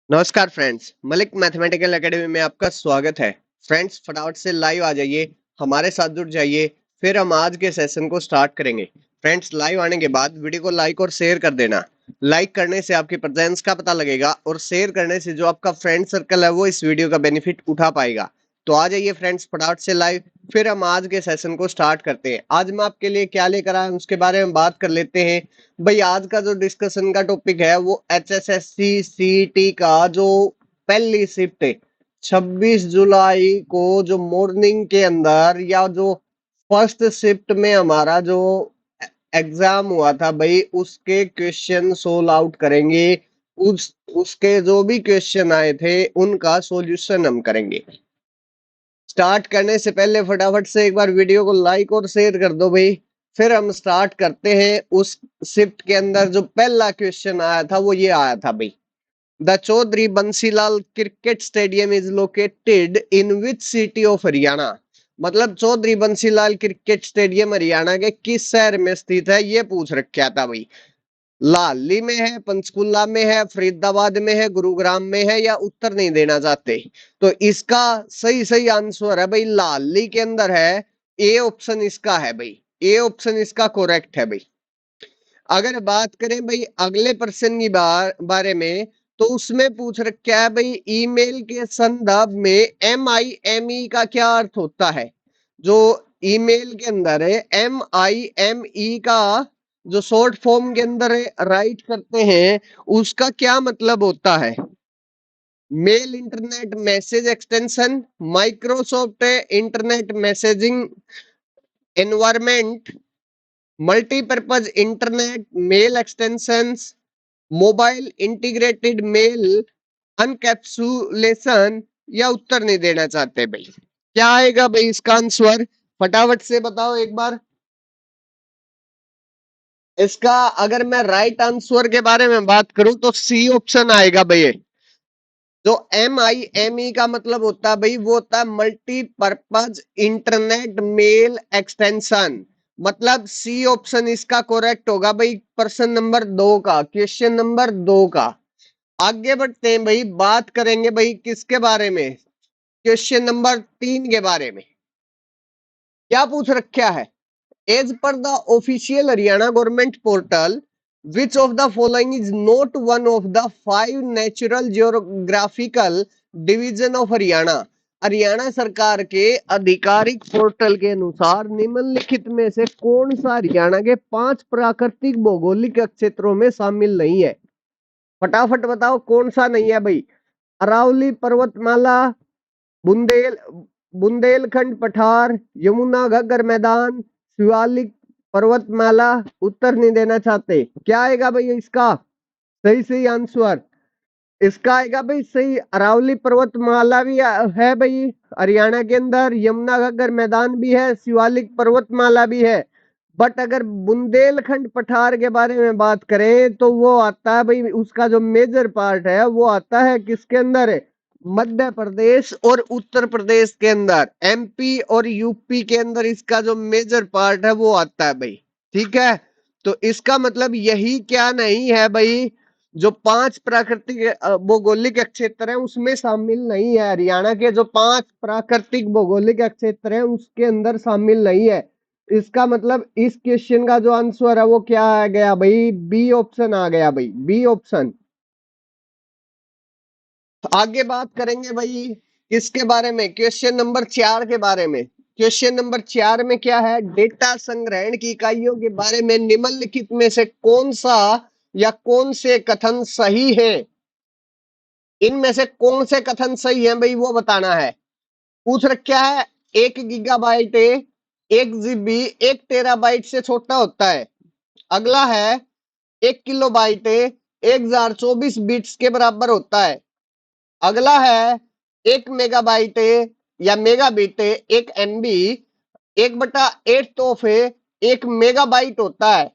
नमस्कार friends, Malik mathematical academy में आपका स्वागत है। फ्रेंड्स, फटाफट से लाइव आ जाइए, हमारे साथ जुड़ जाइए, फिर हम आज के सेशन को स्टार्ट करेंगे। फ्रेंड्स, लाइव आने के बाद वीडियो को लाइक और शेयर कर देना। लाइक करने से आपकी प्रेजेंस का पता लगेगा और शेयर करने से जो आपका फ्रेंड सर्कल है वो इस वीडियो का बेनिफिट उठा पाएगा। तो आ जाइए फ्रेंड्स, फटाफट से लाइव, फिर हम आज के सेशन को स्टार्ट करते हैं। आज मैं आपके लिए क्या लेकर आया हूं उसके बारे में बात कर लेते हैं। भाई, आज का जो डिस्कशन का टॉपिक है वो एचएसएससी सीईटी का जो पहली शिफ्ट है 26 जुलाई को जो मॉर्निंग के अंदर या जो फर्स्ट शिफ्ट में हमारा जो एग्जाम हुआ था भाई, उसके क्वेश्चन सोल्व आउट करेंगे। उसके जो भी क्वेश्चन आए थे उनका सॉल्यूशन हम करेंगे। स्टार्ट करने से पहले फटाफट से एक बार वीडियो को लाइक और शेयर कर दो भाई। फिर हम स्टार्ट करते हैं। उस शिफ्ट के अंदर जो पहला क्वेश्चन आया था वो ये आया था भाई, the Chaudhary Bansilal cricket stadium is located in which city of Haryana. मतलब चौधरी बंसीलाल क्रिकेट स्टेडियम हरियाणा के किस शहर में स्थित है, ये पूछ रखा था भाई। लाली में है, पंचकुला में है, फरीदाबाद में है, गुरुग्राम में है, या उत्तर नहीं देना चाहते। तो इसका सही सही आंसर है भाई, लाली के अंदर है। ए ऑप्शन इसका है भाई, ए ऑप्शन इसका करेक्ट है भाई। अगर बात करें भाई अगले प्रश्न की बारे में, तो उसमें पूछ रखा है भाई, ईमेल के संदर्भ में MIME का क्या अर्थ होता है। जो ईमेल के अंदर है MIME का जो शॉर्ट फॉर्म के अंदर राइट करते हैं, उसका क्या मतलब होता है। Mail internet message extension, Microsoft internet messaging environment, multipurpose internet mail extensions, mobile integrated mail encapsulation, या उत्तर नहीं देना चाहते भाई। क्या आएगा भाई इसका आंसर, फटाफट से बताओ एक बार। इसका अगर मैं राइट आंसर के बारे में बात करूं तो सी ऑप्शन आएगा भाई। जो MIME का मतलब होता है भाई, वो होता है मल्टीपर्पज इंटरनेट मेल एक्सटेंशन। मतलब सी ऑप्शन इसका करेक्ट होगा भाई, प्रश्न नंबर 2 का, क्वेश्चन नंबर 2 का। आगे बढ़ते हैं भाई, बात करेंगे भाई किसके बारे में, क्वेश्चन नंबर 3 के बारे में। क्या पूछ रखा है, as per the official Haryana government portal which of the following is not one of the 5 natural geographical division of Haryana. Haryana सरकार के आधिकारिक पोर्टल के अनुसार निम्नलिखित में से कौन सा हरियाणा के 5 प्राकृतिक भौगोलिक क्षेत्रों में शामिल नहीं है। फटाफट बताओ कौन सा नहीं है भाई। अरावली पर्वतमाला, बुंदेल बुंदेलखंड पठार, यमुना घग्गर मैदान, शिवालिक पर्वतमाला, उत्तर नहीं देना चाहते। क्या आएगा भाई इसका सही सही आंसर। इसका आएगा भाई सही, अरावली पर्वतमाला भी है भाई हरियाणा के अंदर, यमुना घग्गर मैदान भी है, शिवालिक पर्वतमाला भी है। बट अगर बुंदेलखंड पठार के बारे में बात करें तो वो आता है भाई, उसका जो मेजर पार्ट है वो आता है किसके अंदर है, मध्य प्रदेश और उत्तर प्रदेश के अंदर। MP और यूपी के अंदर इसका जो मेजर पार्ट है वो आता है भाई। ठीक है, तो इसका मतलब यही क्या नहीं है भाई, जो 5 प्राकृतिक भौगोलिक क्षेत्र है उसमें शामिल नहीं है। हरियाणा के जो 5 प्राकृतिक भौगोलिक क्षेत्र है उसके अंदर शामिल नहीं है। इसका मतलब इस क्वेश्चन का जो आंसर है वो क्या आ गया भाई, बी ऑप्शन आ गया भाई, बी ऑप्शन। आगे बात करेंगे भाई किसके बारे में, क्वेश्चन नंबर 4 के बारे में। क्वेश्चन नंबर 4 में क्या है, डेटा संग्रहण की इकाइयों के बारे में निम्नलिखित में से कौन सा या कौन से कथन सही है। इनमें से कौन से कथन सही है भाई वो बताना है। पूछ रखा है 1 गीगाबाइट 1 GB 1 टेराबाइट से छोटा होता है। अगला है 1 किलोबाइट 1024 बिट्स के बराबर होता है। अगला है 1 मेगाबाइट या मेगाबिट 1 MB 1/8 तोहफे 1 मेगाबाइट होता है।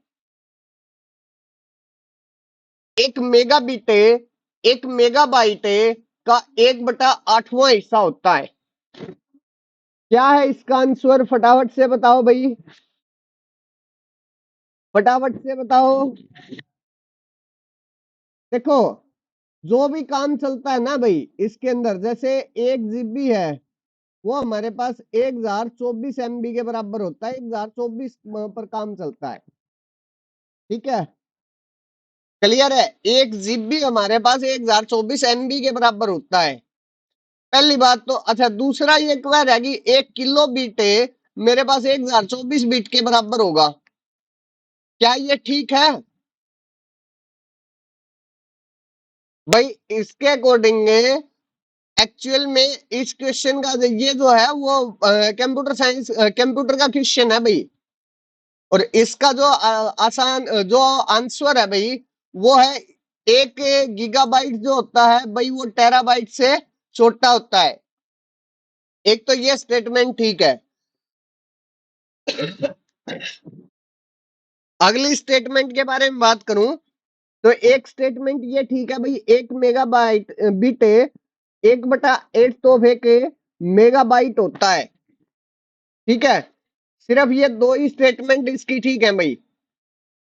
1 मेगाबिट 1 मेगाबाइट का 1/8वां हिस्सा होता है। क्या है इसका आंसर, फटाफट से बताओ भाई, फटाफट से बताओ। देखो, जो भी काम चलता है ना भाई इसके अंदर, जैसे 1 GB है वो हमारे पास 1024 MB के बराबर होता है, 1024 पर काम चलता है। ठीक है, क्लियर है। 1 GB हमारे पास 1024 MB के बराबर होता है। पहली बात तो अच्छा, दूसरा ये क्लियर है कि 1 KB मेरे पास 1024 बिट के बराबर होगा। क्या ये ठीक है भाई? इसके अकॉर्डिंग एक्चुअल में इस क्वेश्चन का ये जो है वो कंप्यूटर साइंस कंप्यूटर का क्वेश्चन है भाई। और इसका जो आसान जो आंसर है भाई वो है 1 GB जो होता है भाई वो टेराबाइट से छोटा होता है। एक तो ये स्टेटमेंट ठीक है। अगली स्टेटमेंट के बारे में बात करूं तो एक स्टेटमेंट ये ठीक है भाई, 1 मेगाबाइट बिट 1/8 तोहफे के मेगाबाइट होता है। ठीक है, सिर्फ ये दो ही स्टेटमेंट इसकी ठीक है भाई।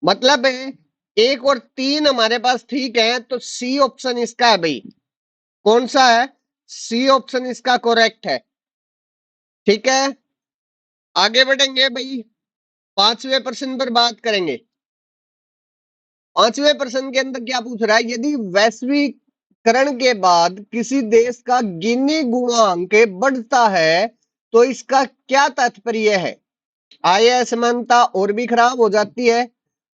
मतलब है 1 और 3 हमारे पास ठीक है, तो सी ऑप्शन इसका है भाई। कौन सा है? सी ऑप्शन इसका करेक्ट है। ठीक है, आगे बढ़ेंगे भाई। 5वें प्रश्न पर बात करेंगे। 5वें प्रश्न के अंदर क्या पूछ रहा है, यदि वैश्वीकरण के बाद किसी देश का गिनी गुणांक बढ़ता है तो इसका क्या तात्पर्य है? आय असमानता और भी खराब हो जाती है,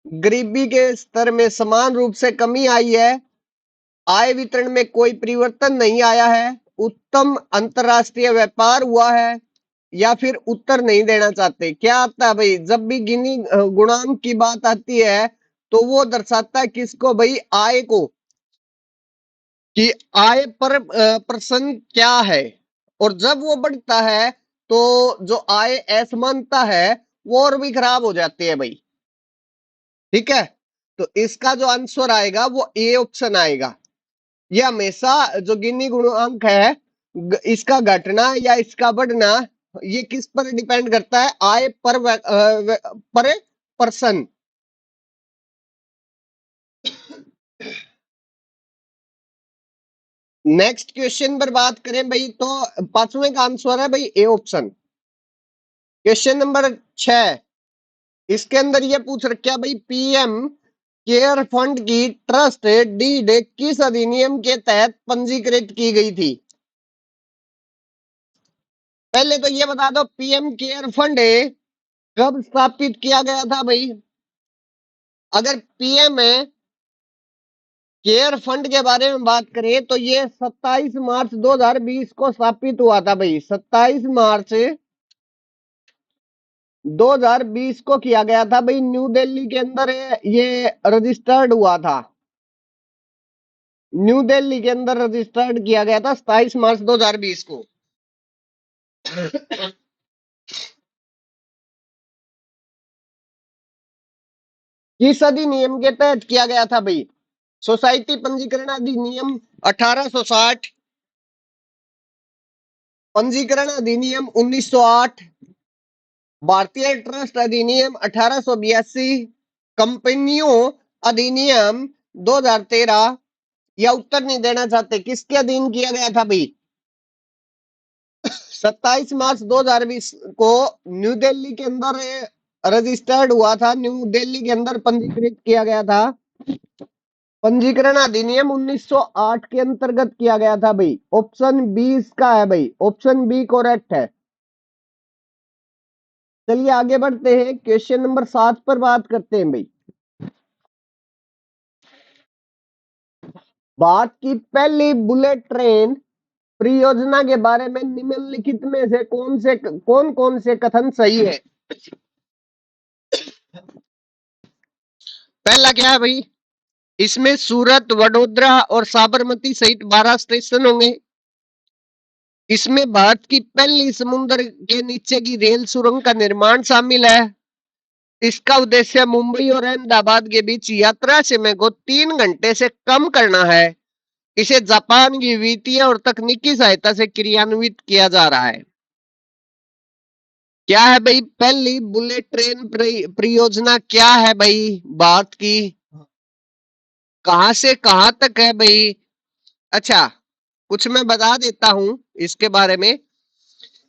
गरीबी के स्तर में समान रूप से कमी आई है, आय वितरण में कोई परिवर्तन नहीं आया है, उत्तम अंतरराष्ट्रीय व्यापार हुआ है, या फिर उत्तर नहीं देना चाहते। क्या आता है भाई जब भी गिनी गुणांक की बात आती है तो वो दर्शाता है किसको भाई? आय को, कि आय पर पर्सन क्या है। और जब वो बढ़ता है तो जो आय असमानता है वो और भी खराब हो जाती है भाई। ठीक है, तो इसका जो आंसर आएगा वो ए ऑप्शन आएगा। ये हमेशा जो गिनी गुणांक है इसका घटना या इसका बढ़ना ये किस पर डिपेंड करता है? आय पर पर पर्सन। नेक्स्ट क्वेश्चन पर बात करें भाई तो 5वें का आंसर है भाई ए ऑप्शन। क्वेश्चन नंबर 6, इसके अंदर ये पूछ रखा भाई पीएम केयर फंड की ट्रस्ट डीड किस अधिनियम के तहत पंजीकृत की गई थी? पहले तो ये बता दो पीएम केयर फंड कब स्थापित किया गया था भाई? अगर पीएम केयर फंड के बारे में बात करें तो ये 27 मार्च 2020 को स्थापित हुआ था भाई। 27 मार्च 2020 को किया गया था भाई, न्यू दिल्ली के अंदर ये रजिस्टर्ड हुआ था। न्यू दिल्ली के अंदर रजिस्टर्ड किया गया था 27 मार्च 2020 को। किस अधिनियम के तहत किया गया था भाई? सोसाइटी पंजीकरण अधिनियम 1860, पंजीकरण अधिनियम 1908, भारतीय ट्रस्ट अधिनियम 1882, कंपनियों अधिनियम 2013, या उत्तर नहीं देना चाहते? किसके अधीन किया गया था भाई? 27 मार्च 2020 को न्यू दिल्ली के अंदर रजिस्टर्ड हुआ था, न्यू दिल्ली के अंदर पंजीकृत किया गया था। पंजीकरण अधिनियम 1908 के अंतर्गत किया गया था भाई। ऑप्शन बी इसका है भाई, ऑप्शन बी करेक्ट है। चलिए आगे बढ़ते हैं, क्वेश्चन नंबर 7 पर बात करते हैं भाई। भारत की पहली बुलेट ट्रेन परियोजना के बारे में निम्नलिखित में से कौन कौन से कथन सही है? पहला क्या है भाई? इसमें सूरत, वडोदरा और साबरमती सहित 12 स्टेशन होंगे। इसमें भारत की पहली समुद्र के नीचे की रेल सुरंग का निर्माण शामिल है। इसका उद्देश्य मुंबई और अहमदाबाद के बीच यात्रा समय को 3 घंटे से कम करना है। इसे जापान की वित्तीय और तकनीकी सहायता से क्रियान्वित किया जा रहा है। क्या है भाई पहली बुलेट ट्रेन परियोजना? क्या है भाई? भारत की कहां से कहां तक है भाई? अच्छा, कुछ मैं बता देता हूं इसके बारे में।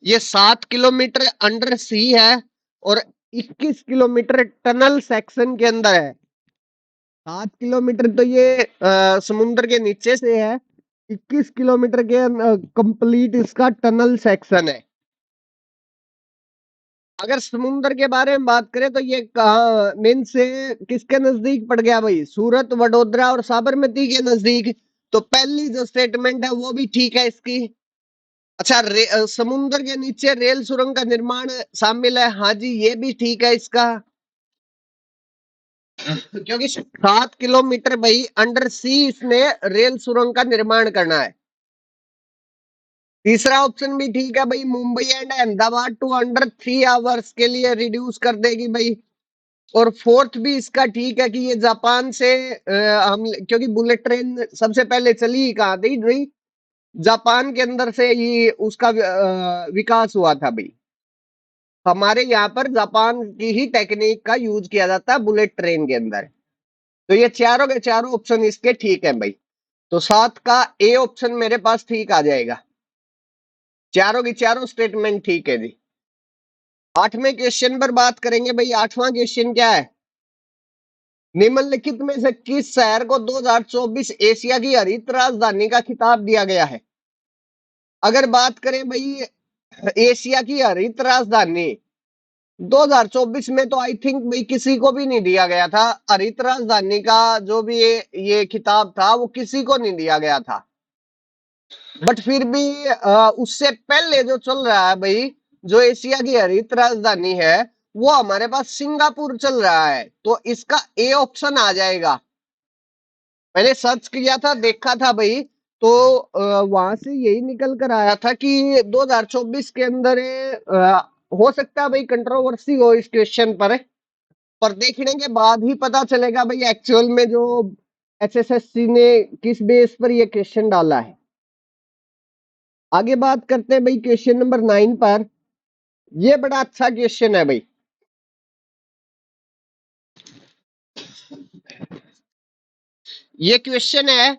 ये 7 किलोमीटर अंडर सी है और 21 किलोमीटर टनल सेक्शन के अंदर है। 7 किलोमीटर तो ये समुद्र के नीचे से है। 21 किलोमीटर के कंप्लीट इसका टनल सेक्शन है। अगर समुद्र के बारे में बात करें तो ये कहाँ मेन से किसके नजदीक पड़ गया भाई? सूरत, वडोदरा और साबरमती के नजदीक। तो पहली जो स्टेटमेंट है वो भी ठीक है इसकी। अच्छा, समुद्र के नीचे रेल सुरंग का निर्माण शामिल है, हाँ जी ये भी ठीक है इसका। क्योंकि 7 किलोमीटर भाई अंडर सी इसने रेल सुरंग का निर्माण करना है। तीसरा ऑप्शन भी ठीक है भाई, Mumbai and Ahmedabad to under 3 hours के लिए रिड्यूस कर देगी भाई। और फोर्थ भी इसका ठीक है कि ये जापान से हम, क्योंकि बुलेट ट्रेन सबसे पहले चली ही कहाँ थी भाई? जापान के अंदर से ही उसका विकास हुआ था भाई। हमारे यहाँ पर जापान की ही टेक्निक का यूज किया जाता है बुलेट ट्रेन के अंदर। तो ये चारों के चारों ऑप्शन इसके ठीक है भाई। तो 7 का ए ऑप्शन मेरे पास ठीक आ जाएगा। चारों की चारों स्टेटमेंट ठीक है जी। 8वें क्वेश्चन पर बात करेंगे भाई। 8वां क्वेश्चन क्या है? निम्नलिखित में से किस शहर को 2024 एशिया की हरित राजधानी का खिताब दिया गया है? अगर बात करें भाई एशिया की हरित राजधानी 2024 में, तो आई थिंक भाई किसी को भी नहीं दिया गया था हरित राजधानी का। जो भी ये खिताब था वो किसी को नहीं दिया गया था। बट फिर भी उससे पहले जो चल रहा है भाई, जो एशिया की हरित राजधानी है वो हमारे पास सिंगापुर चल रहा है। तो इसका ए ऑप्शन आ जाएगा। मैंने सर्च किया था, देखा था भाई। तो वहां से यही निकल कर आया था कि 2024 के अंदर हो सकता है भाई कंट्रोवर्सी हो इस क्वेश्चन पर देखने के बाद ही पता चलेगा भाई एक्चुअल में जो एसएससी ने किस बेस पर ये क्वेश्चन डाला है। आगे बात करते हैं भाई क्वेश्चन नंबर 9 पर। ये बड़ा अच्छा क्वेश्चन है भाई। ये क्वेश्चन है,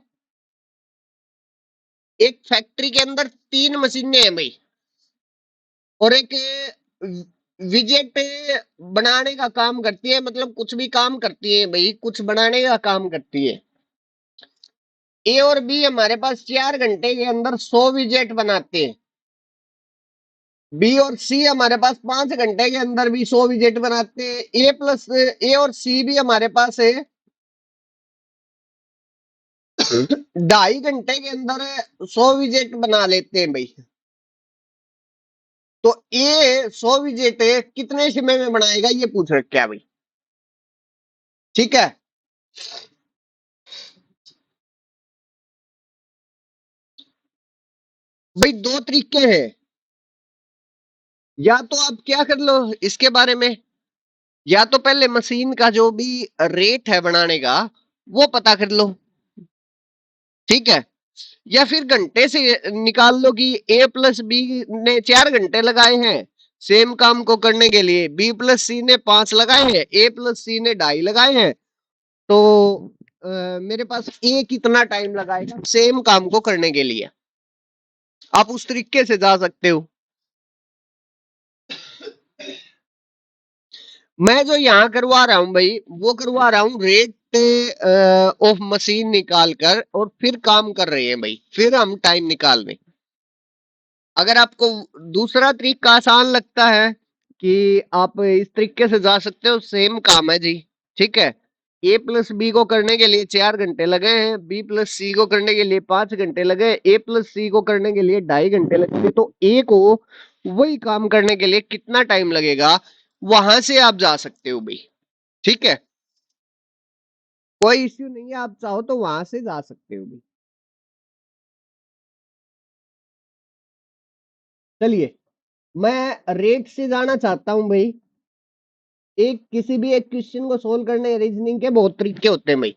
एक फैक्ट्री के अंदर 3 मशीनें हैं भाई और एक विजेट बनाने का काम करती है, मतलब कुछ भी काम करती है भाई, कुछ बनाने का काम करती है। ए और बी हमारे पास 4 घंटे के अंदर 100 विजेट बनाते हैं। बी और सी हमारे पास 5 घंटे के अंदर भी 100 विजेट बनाते हैं। ए और सी भी हमारे पास है 2.5 घंटे के अंदर 100 विजेट बना लेते हैं भाई। तो ए 100 विजेट कितने समय में बनाएगा ये पूछ रखा है भाई। ठीक है भाई, दो तरीके हैं। या तो आप क्या कर लो इसके बारे में, या तो पहले मशीन का जो भी रेट है बनाने का वो पता कर लो। ठीक है, या फिर घंटे से निकाल लो कि ए प्लस बी ने 4 घंटे लगाए हैं सेम काम को करने के लिए, बी प्लस सी ने 5 लगाए हैं, ए प्लस सी ने 2.5 लगाए हैं। तो मेरे पास ए कितना टाइम लगाएगा सेम काम को करने के लिए। आप उस तरीके से जा सकते हो। मैं जो यहाँ करवा रहा हूँ भाई वो करवा रहा हूँ रेट ऑफ मशीन निकाल कर और फिर काम कर रहे हैं भाई, फिर हम टाइम निकाल रहे हैं। अगर आपको दूसरा तरीका आसान लगता है कि आप इस तरीके से जा सकते हो, सेम काम है जी। ठीक है, ए प्लस बी को करने के लिए 4 घंटे लगे हैं, बी प्लस सी को करने के लिए 5 घंटे लगे, ए प्लस सी को करने के लिए 2.5 घंटे लगेंगे। तो ए को वही काम करने के लिए कितना टाइम लगेगा, वहां से आप जा सकते हो भाई। ठीक है, कोई इश्यू नहीं है, आप चाहो तो वहां से जा सकते हो भाई। चलिए, मैं रेट से जाना चाहता हूं भाई। एक किसी भी एक क्वेश्चन को सोल्व करने रीजनिंग के बहुत तरीके होते हैं भाई।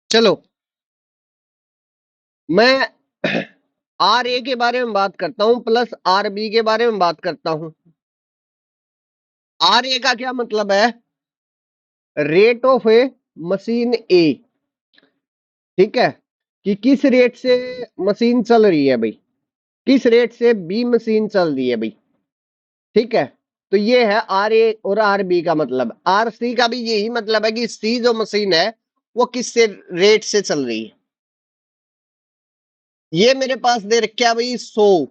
चलो, मैं आर ए के बारे में बात करता हूं प्लस आर बी के बारे में बात करता हूं। आर ए का क्या मतलब है? रेट ऑफ ए मशीन ए, ठीक है, कि किस रेट से मशीन चल रही है भाई, किस रेट से बी मशीन चल रही है भाई, ठीक है। तो ये है आर ए और आर बी का मतलब। आर सी का भी यही मतलब है कि सी जो मशीन है वो किस से रेट से चल रही है। ये मेरे पास दे रखा है भाई 100,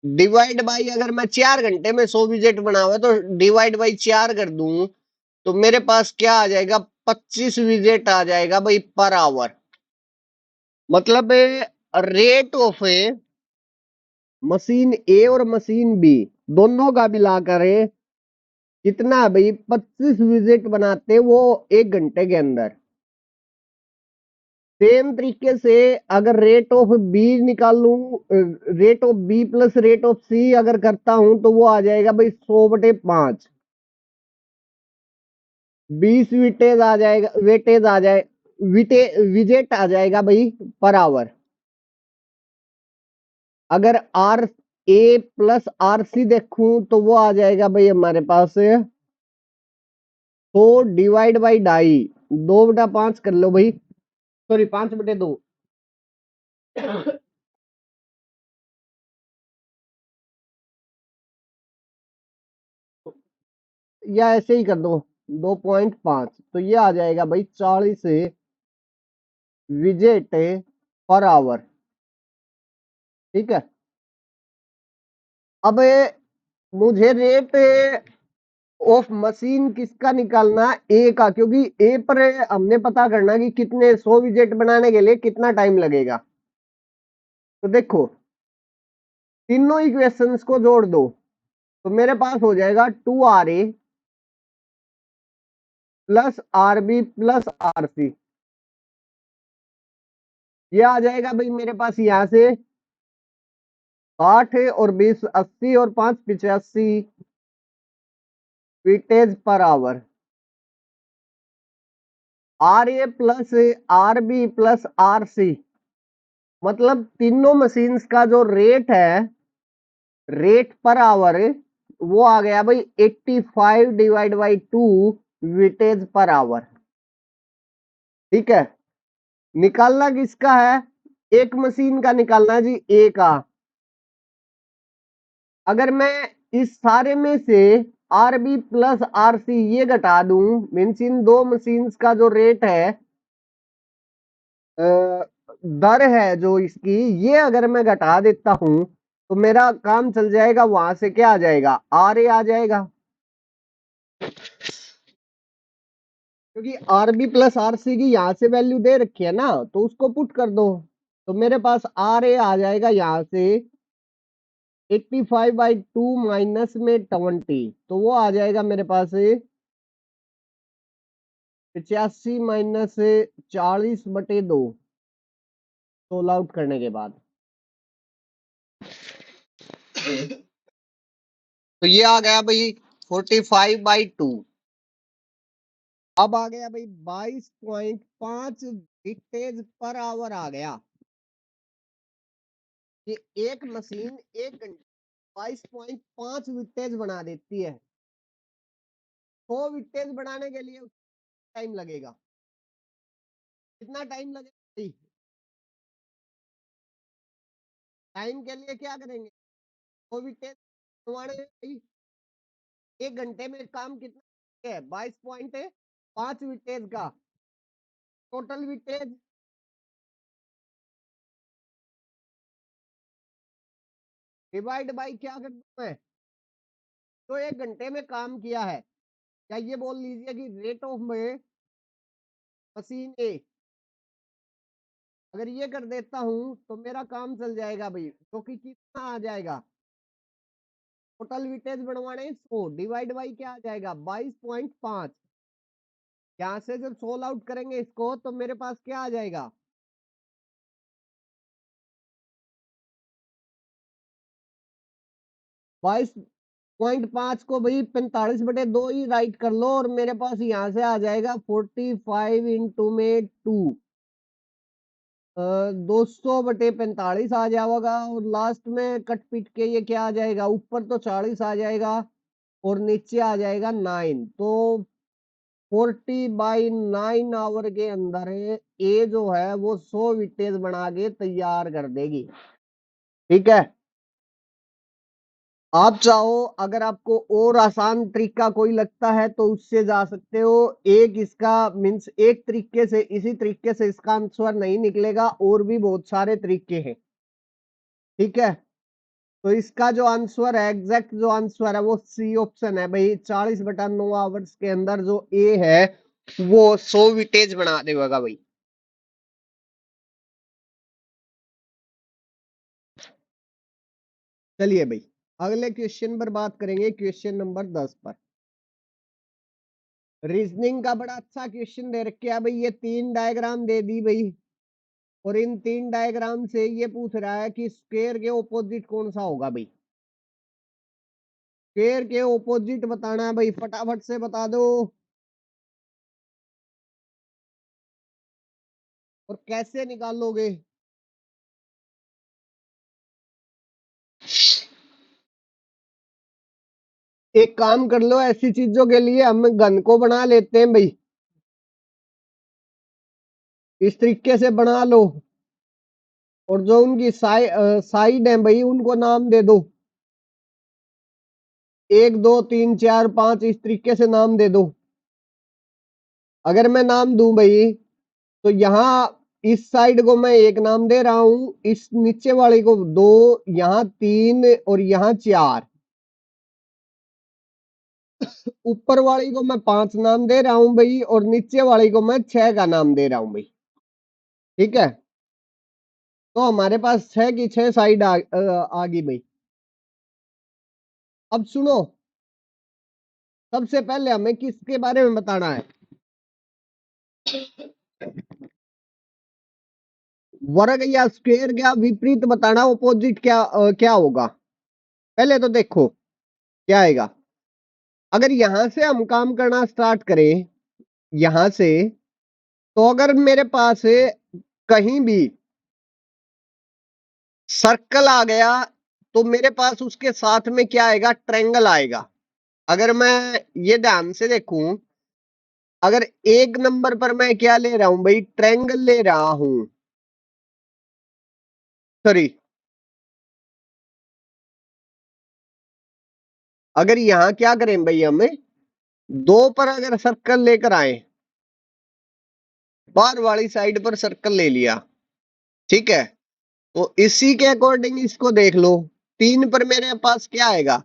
डिवाइड बाई, अगर मैं 4 घंटे में 100 विजिट बना हुआ है तो डिवाइड बाई 4 कर दूं तो मेरे पास क्या आ जाएगा, 25 विजिट आ जाएगा भाई पर आवर। मतलब रेट ऑफ ए मशीन ए और मशीन बी दोनों का मिलाकर कितना है भाई, 25 विजिट बनाते वो 1 घंटे के अंदर। सेम तरीके से अगर रेट ऑफ बी निकाल लूं, rate of B plus rate of C अगर करता हूं तो वो आ जाएगा भाई 100/5, 20 विटेज आ जाएगा, वेटेज आ जाए, विटे विजेट आ जाएगा भाई पर आवर। अगर R A plus R C देखूं तो वो आ जाएगा भाई हमारे पास 100/2.5, 2/5 कर लो भाई, सॉरी 5/2, या ऐसे ही कर दो 2.5, तो ये आ जाएगा भाई 40 विजेट पर आवर, ठीक है। अब मुझे रेट ऑफ मशीन किसका निकालना, ए का, क्योंकि ए पर हमने पता करना कि कितने 100 विजेट बनाने के लिए कितना टाइम लगेगा। तो देखो तीनों इक्वेशंस को जोड़ दो तो मेरे पास हो जाएगा 2RA plus RB plus RC। ये आ जाएगा भाई मेरे पास यहां से 8 और 20 80 और 5 85 विटेज per hour. RA plus RB plus RC मतलब तीनों मशीन्स का जो रेट है, रेट पर आवर, वो आ गया भाई 85/2 विटेज पर आवर, ठीक है। निकालना किसका है, एक मशीन का निकालना है जी, ए का। अगर मैं इस सारे में से R B plus R C ये घटा दूं, मीन्स इन दो मशीन्स का जो रेट है, दर है जो इसकी, ये अगर मैं घटा देता हूं तो मेरा काम चल जाएगा। वहां से क्या आ जाएगा, आर ए आ जाएगा, क्योंकि R B plus R C की यहां से वैल्यू दे रखी है ना, तो उसको पुट कर दो तो मेरे पास आर ए आ जाएगा यहां से 85/2 माइनस में 20, तो वो आ जाएगा मेरे पास 85 माइनस 40/2 सोल आउट करने के बाद। तो ये आ गया भाई 45/2। अब आ गया भाई 22.5 विटेज पर आवर आ गया, कि एक मशीन 1 घंटे 22.5 विटेज बना देती है। 100 विटेज बनाने के लिए टाइम लगेगा, कितना टाइम लगेगा, टाइम के लिए क्या करेंगे, 100 विटेज बनवाने में भाई 1 घंटे में काम कितना है, 22.5 विटेज का टोटल विटेज डिवाइड बाई क्या कर दूं मैं, तो 1 घंटे में काम किया है, क्या ये बोल लीजिए कि रेट ऑफ में मशीन ए, अगर ये कर देता हूं तो मेरा काम चल जाएगा भाई, तो कि कितना आ जाएगा, टोटल विटेज बनवाने 100 डिवाइड बाई क्या आ जाएगा 22.5। यहां से जब सोल आउट करेंगे इसको तो मेरे पास क्या आ जाएगा, 22.5 को भाई 45/2 ही राइट कर लो और मेरे पास यहाँ से आ जाएगा 45 इंटू में 2, 200/45 आ जाएगा। और लास्ट में कट पिट के ये क्या आ जाएगा, ऊपर तो 40 आ जाएगा और नीचे आ जाएगा 9। तो 40/9 आवर के अंदर ए जो है वो 100 विटेज बना के तैयार कर देगी। ठीक है, आप चाहो अगर आपको और आसान तरीका कोई लगता है तो उससे जा सकते हो। एक इसका मीन्स एक तरीके से, इसी तरीके से इसका आंसर नहीं निकलेगा, और भी बहुत सारे तरीके हैं। ठीक है, तो इसका जो आंसर है, एग्जैक्ट जो आंसर है वो सी ऑप्शन है भाई। 40/9 आवर्स के अंदर जो ए है वो 100 विटेज बना देगा भाई। चलिए भाई, अगले क्वेश्चन पर बात करेंगे, क्वेश्चन नंबर 10 पर। रीजनिंग का बड़ा अच्छा क्वेश्चन दे रखे है भाई। ये 3 डायग्राम दे दी भाई, और इन 3 डायग्राम से ये पूछ रहा है कि स्क्वायर के ऑपोजिट कौन सा होगा भाई। स्क्वायर के ऑपोजिट बताना है भाई, फटाफट से बता दो। और कैसे निकालोगे? एक काम कर लो, ऐसी चीजों के लिए हम घन को बना लेते हैं भाई। इस तरीके से बना लो, और जो उनकी साइड है भाई उनको नाम दे दो। 1 2 3 4 5 इस तरीके से नाम दे दो। अगर मैं नाम दूं भाई, तो यहाँ इस साइड को मैं 1 नाम दे रहा हूं, इस नीचे वाले को 2, यहाँ 3 और यहाँ 4। ऊपर वाली को मैं 5 नाम दे रहा हूं भाई, और नीचे वाली को मैं 6 का नाम दे रहा हूं भाई। ठीक है, तो हमारे पास 6 की 6 साइड आ गई भाई। अब सुनो, सबसे पहले हमें किसके बारे में बताना है? वर्ग या स्क्वायर का विपरीत बताना, ऑपोजिट क्या होगा। पहले तो देखो क्या आएगा। अगर यहां से हम काम करना स्टार्ट करें, यहां से, तो अगर मेरे पास कहीं भी सर्कल आ गया, तो मेरे पास उसके साथ में क्या आएगा? ट्रायंगल आएगा। अगर मैं ये ध्यान से देखूं, अगर 1 नंबर पर मैं क्या ले रहा हूं भाई? ट्रायंगल ले रहा हूं। सॉरी, अगर यहां क्या करें भाई, हमें 2 पर अगर सर्कल लेकर आए, बाहर वाली साइड पर सर्कल ले लिया, ठीक है, तो इसी के अकॉर्डिंग इसको देख लो। 3 पर मेरे पास क्या आएगा?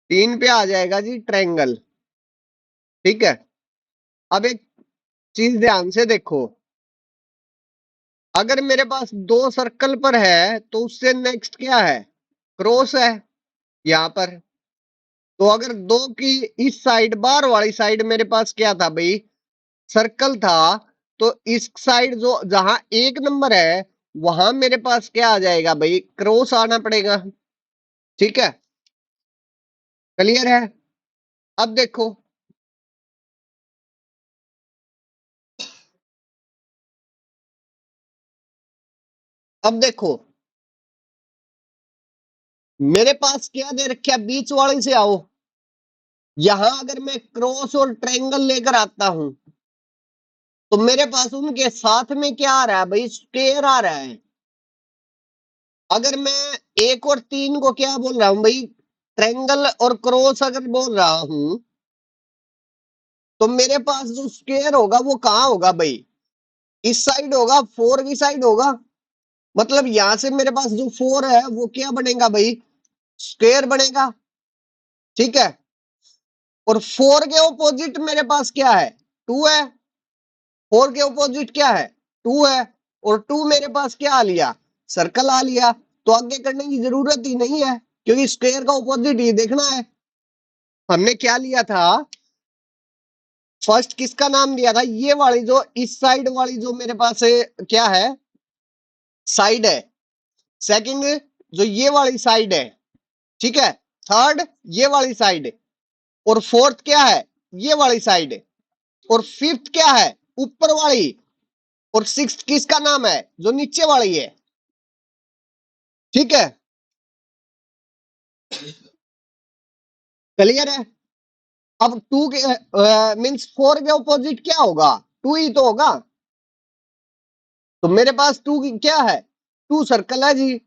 3 पे आ जाएगा जी ट्रायंगल। ठीक है, अब एक चीज ध्यान से देखो, अगर मेरे पास 2 सर्कल पर है तो उससे नेक्स्ट क्या है? क्रॉस है यहां पर। तो अगर 2 की इस साइड, बाहर वाली साइड मेरे पास क्या था भाई? सर्कल था। तो इस साइड जो जहां 1 नंबर है, वहां मेरे पास क्या आ जाएगा भाई? क्रॉस आना पड़ेगा। ठीक है, क्लियर है? अब देखो, अब देखो, मेरे पास क्या दे रखा है? बीच वाले से आओ। यहां अगर मैं क्रॉस और ट्रायंगल लेकर आता हूं, तो मेरे पास उनके साथ में क्या आ रहा है भाई? स्क्वायर आ रहा है। अगर मैं 1 और 3 को क्या बोल रहा हूं भाई? ट्रायंगल और क्रॉस अगर बोल रहा हूं, तो मेरे पास जो स्क्वायर होगा वो कहाँ होगा भाई? इस साइड होगा, 4 की साइड होगा। मतलब यहां से मेरे पास जो 4 है वो क्या बनेगा भाई? स्क्वायर बनेगा। ठीक है, और 4 के ऑपोजिट मेरे पास क्या है? 2 है। 4 के ऑपोजिट क्या है? 2 है। और 2 मेरे पास क्या आ लिया? सर्कल आ लिया। तो आगे करने की जरूरत ही नहीं है, क्योंकि स्क्वायर का ऑपोजिट ही देखना है। हमने क्या लिया था? फर्स्ट किसका नाम दिया था? ये वाली जो इस साइड वाली जो मेरे पास क्या है? साइड है। सेकंड, जो ये वाली साइड है। ठीक है, थर्ड ये वाली साइड, और फोर्थ क्या है? ये वाली साइड, और फिफ्थ क्या है? ऊपर वाली, और सिक्स्थ किसका नाम है? जो नीचे वाली है। ठीक है, क्लियर है? अब टू के मीन्स फोर के ऑपोजिट क्या होगा? टू ही तो होगा। तो मेरे पास टू क्या है? टू सर्कल है जी।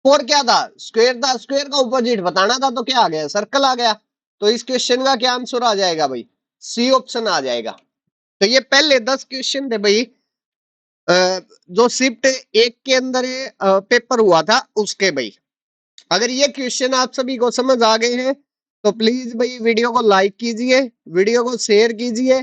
फोर क्या था, स्क्वायर का ऑपोजिट बताना था, तो क्या आ गया? सर्कल आ गया। तो इस क्वेश्चन का क्या आंसर आ जाएगा भाई? सी ऑप्शन आ जाएगा। तो ये पहले 10 क्वेश्चन थे भाई, जो शिफ्ट एक के अंदर पेपर हुआ था उसके भाई। अगर ये क्वेश्चन आप सभी को समझ आ गए हैं तो प्लीज भाई वीडियो को लाइक कीजिए, वीडियो को शेयर कीजिए,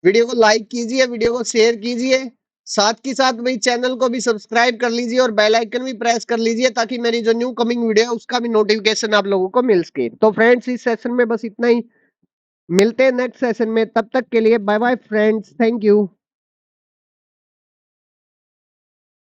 वीडियो को लाइक कीजिए, वीडियो को शेयर कीजिए। साथ के साथ भाई चैनल को भी सब्सक्राइब कर लीजिए और बेल आइकन भी प्रेस कर लीजिए, ताकि मेरी जो न्यू कमिंग वीडियो है उसका भी नोटिफिकेशन आप लोगों को मिल सके। तो फ्रेंड्स, इस सेशन में बस इतना ही। मिलते हैं नेक्स्ट सेशन में, तब तक के लिए bye bye friends, thank you.